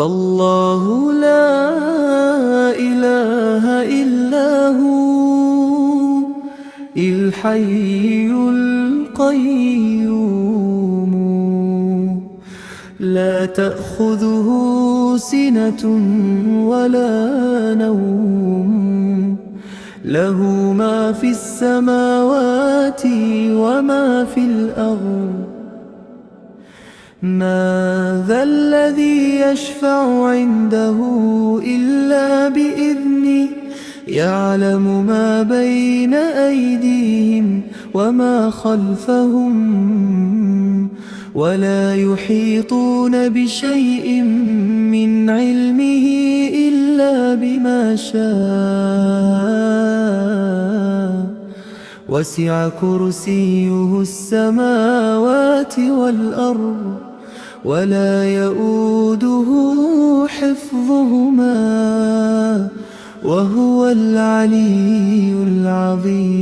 الله لا إله إلا هو الحي القيوم لا تأخذه سنة ولا نوم له ما في السماوات وما في الأرض ما ذا الذي يشفع عنده إلا بإذنه يعلم ما بين أيديهم وما خلفهم ولا يحيطون بشيء من علمه إلا بما شاء وسع كرسيه السماوات والأرض ولا يؤوده حفظهما وهو العلي العظيم.